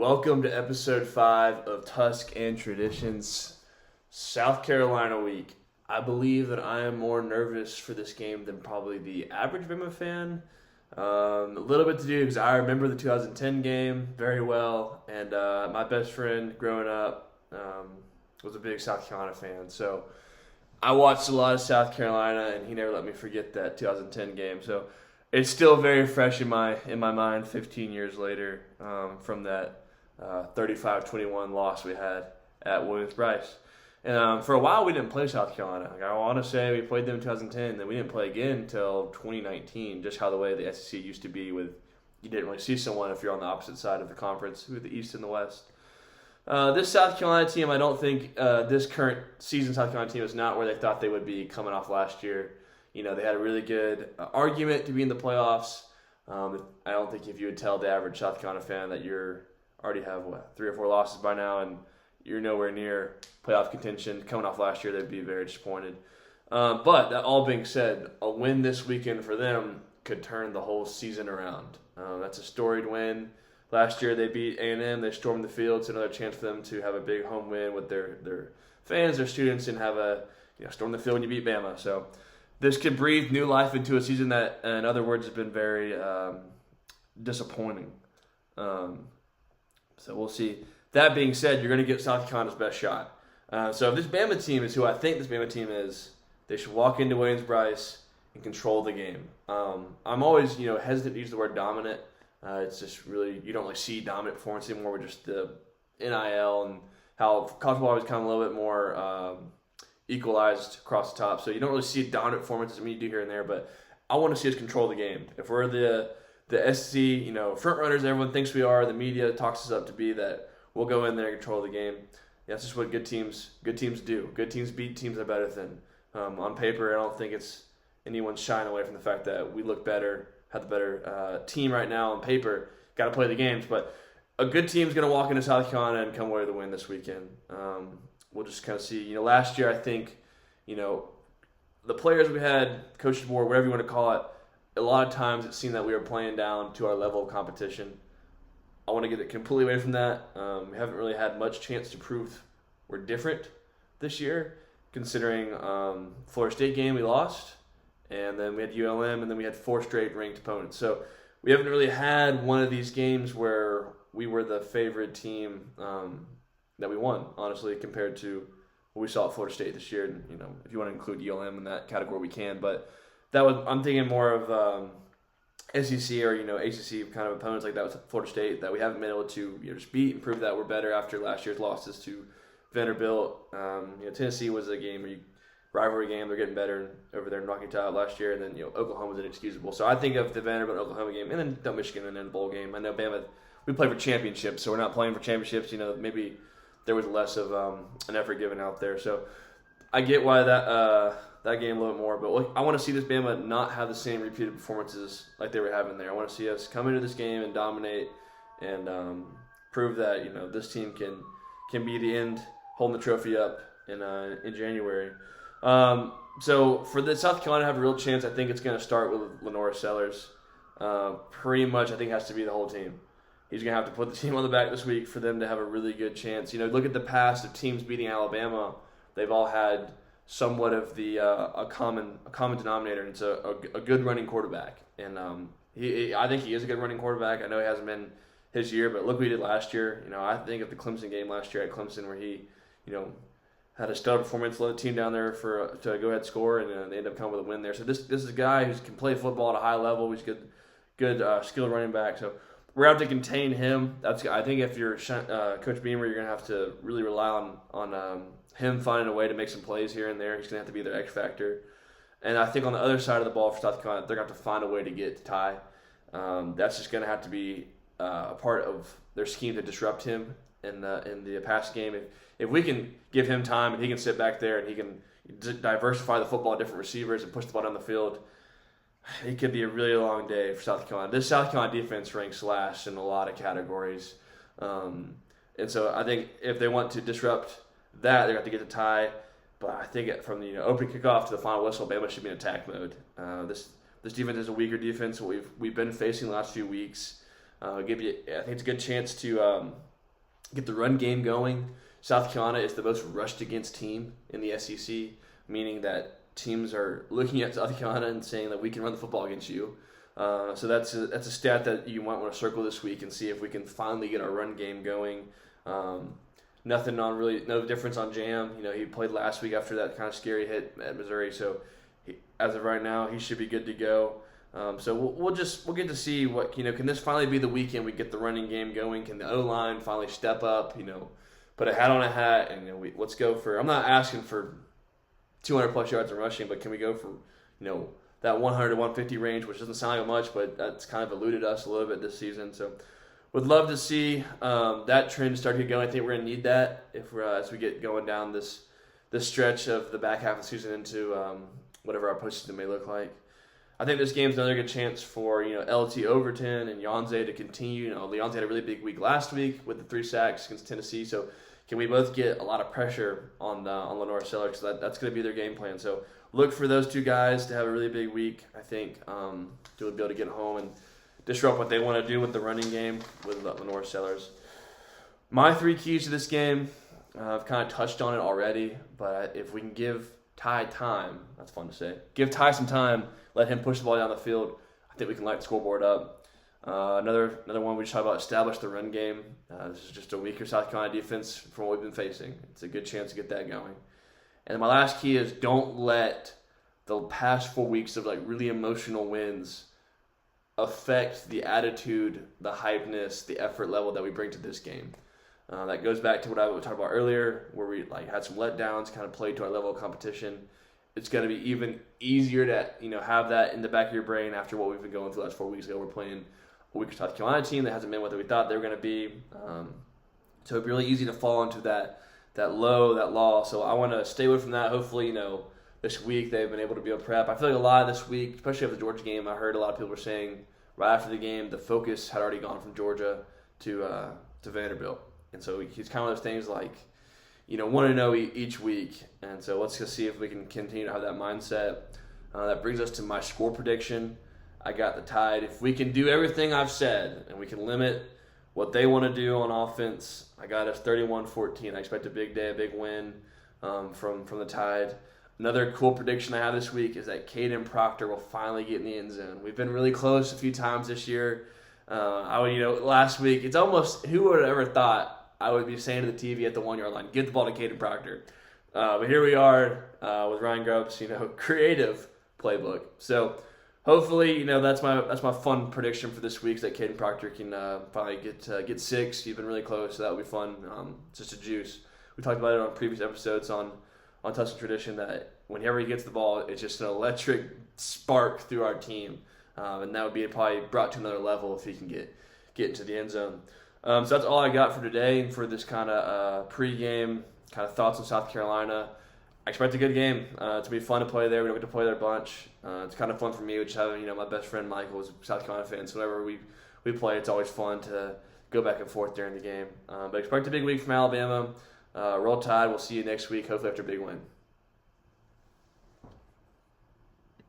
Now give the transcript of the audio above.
Welcome to episode 5 of Tusk Traditions, South Carolina week. I believe that I am more nervous for this game than probably the average Bama fan. A little bit to do because I remember the 2010 game very well, and my best friend growing up was a big South Carolina fan. So I watched a lot of South Carolina, and he never let me forget that 2010 game. So it's still very fresh in my mind 15 years later from that 35-21 loss we had at Williams-Brice. And for a while, we didn't play South Carolina. Like, I want to say we played them in 2010, then we didn't play again until 2019, just how the way the SEC used to be with you didn't really see someone if you're on the opposite side of the conference, with the East and the West. This South Carolina team, I don't think this current season South Carolina team is not where they thought they would be coming off last year. You know, they had a really good argument to be in the playoffs. I don't think if you would tell the average South Carolina fan that you're already have, 3 or 4 losses by now and you're nowhere near playoff contention coming off last year, they'd be very disappointed. But that all being said, a win this weekend for them could turn the whole season around. That's a storied win. Last year they beat A&M. They stormed the field. It's another chance for them to have a big home win with their fans, their students, and have a storm the field when you beat Bama. So this could breathe new life into a season that, in other words, has been very disappointing. So we'll see. That being said, you're going to get South Carolina's best shot. So if this Bama team is who I think this Bama team is, they should walk into Williams-Brice and control the game. I'm always hesitant to use the word dominant. It's just really, you don't really see dominant performance anymore with just the NIL and how college football has become a little bit more equalized across the top. So you don't really see dominant performances. I mean, you do here and there, but I want to see us control the game. If we're the SEC, front runners, everyone thinks we are. The media talks us up to be that. We'll go in there and control the game. That's just what good teams do. Good teams beat teams that are better than. On paper, I don't think it's anyone shying away from the fact that we look better, have the better team right now on paper. Got to play the games, but a good team's going to walk into South Carolina and come away with a win this weekend. We'll just kind of see. Last year I think, the players we had, coaches board, whatever you want to call it, a lot of times it seemed that we were playing down to our level of competition. I want to get it completely away from that. We haven't really had much chance to prove we're different this year, considering Florida State game we lost, and then we had ULM, and then we had 4 straight ranked opponents. So we haven't really had one of these games where we were the favorite team that we won, honestly, compared to what we saw at Florida State this year. And, if you want to include ULM in that category, we can. But I'm thinking more of SEC or ACC kind of opponents like that with Florida State that we haven't been able to just beat and prove that we're better after last year's losses to Vanderbilt. Tennessee was a game where rivalry game, they're getting better over there and knocking it out last year, and then Oklahoma was inexcusable. So I think of the Vanderbilt Oklahoma game, and then Michigan, and then the bowl game. I know Bama, we play for championships, so we're not playing for championships. Maybe there was less of an effort given out there. So I get why that game a little bit more, but I want to see this Bama not have the same repeated performances like they were having there. I want to see us come into this game and dominate and prove that this team can be the end, holding the trophy up in January. So for the South Carolina to have a real chance, I think it's going to start with Lenora Sellers. Pretty much, I think it has to be the whole team. He's going to have to put the team on the back this week for them to have a really good chance. Look at the past of teams beating Alabama. They've all had somewhat of the a common denominator, and it's a good running quarterback. And I think he is a good running quarterback. I know he hasn't been his year, but look what he did last year. I think of the Clemson game last year at Clemson where he, had a stellar performance, led the team down there to go ahead and score, and they ended up coming with a win there. So this is a guy who can play football at a high level. He's good skilled running back. So we're going to have to contain him. I think if you're Coach Beamer, you're going to have to really rely on him finding a way to make some plays here and there. He's going to have to be their X factor. And I think on the other side of the ball for South Carolina, they're going to have to find a way to get to Ty. That's just going to have to be a part of their scheme to disrupt him in the pass game. If we can give him time and he can sit back there and he can diversify the football, different receivers, and push the ball down the field, it could be a really long day for South Carolina. This South Carolina defense ranks last in a lot of categories. And so I think if they want to disrupt that, they're going to have to get the tie. But I think from the opening kickoff to the final whistle, Bama should be in attack mode. This defense is a weaker defense. We've been facing the last few weeks. I think it's a good chance to get the run game going. South Carolina is the most rushed against team in the SEC, meaning that teams are looking at South Carolina and saying that we can run the football against you. So that's a stat that you might want to circle this week and see if we can finally get our run game going. No difference on Jam. He played last week after that kind of scary hit at Missouri. So as of right now, he should be good to go. So we'll get to see what can this finally be the weekend we get the running game going? Can the O-line finally step up? Put a hat on a hat and let's go for. I'm not asking for 200 plus yards in rushing, but can we go for that 100 to 150 range, which doesn't sound like much, but that's kind of eluded us a little bit this season. So would love to see that trend start to get going. I think we're going to need that as we get going down this stretch of the back half of the season into whatever our postseason may look like. I think this game's another good chance for LT Overton and Yonze to continue. Leonze had a really big week last week with the 3 sacks against Tennessee. So can we both get a lot of pressure on Lenore Sellers? So that's going to be their game plan. So look for those 2 guys to have a really big week. I think to be able to get home and disrupt what they want to do with the running game with Lenore Sellers. My 3 keys to this game, I've kind of touched on it already, but if we can give Ty time, that's fun to say. Give Ty some time, let him push the ball down the field. I think we can light the scoreboard up. Another one we just talked about, establish the run game. This is just a weaker South Carolina defense from what we've been facing. It's a good chance to get that going. And my last key is don't let the past 4 weeks of really emotional wins affect the attitude, the hypeness, the effort level that we bring to this game. That goes back to what I was talking about earlier, where we had some letdowns, kind of played to our level of competition. It's going to be even easier to have that in the back of your brain after what we've been going through the last 4 weeks ago. We're playing a weaker South Carolina team that hasn't been what we thought they were going to be. So it'd be really easy to fall into that loss. So I want to stay away from that. Hopefully, this week they've been able to be able to prep. I feel like a lot of this week, especially after the Georgia game, I heard a lot of people were saying right after the game the focus had already gone from Georgia to Vanderbilt. And so he's kind of those things want to know each week. And so let's just see if we can continue to have that mindset. That brings us to my score prediction. I got the Tide. If we can do everything I've said and we can limit what they want to do on offense, I got us 31-14. I expect a big day, a big win from the Tide. Another cool prediction I have this week is that Caden Proctor will finally get in the end zone. We've been really close a few times this year. Last week, it's almost, who would have ever thought I would be saying to the TV at the 1-yard line, get the ball to Caden Proctor. But here we are with Ryan Grubb's, creative playbook. So hopefully, that's my fun prediction for this week is that Caden Proctor can finally get 6. He's been really close, so that would be fun. Just a juice. We talked about it on previous episodes on Tusk Tradition that whenever he gets the ball, it's just an electric spark through our team. And that would be probably brought to another level if he can get into the end zone. So that's all I got for today and for this kind of pregame kind of thoughts on South Carolina. I expect a good game. It's going to be fun to play there. We don't get to play there a bunch. It's kind of fun for me, which having my best friend Michael is a South Carolina fan. So whenever we play, it's always fun to go back and forth during the game. But expect a big week from Alabama. Roll Tide. We'll see you next week, hopefully after a big win.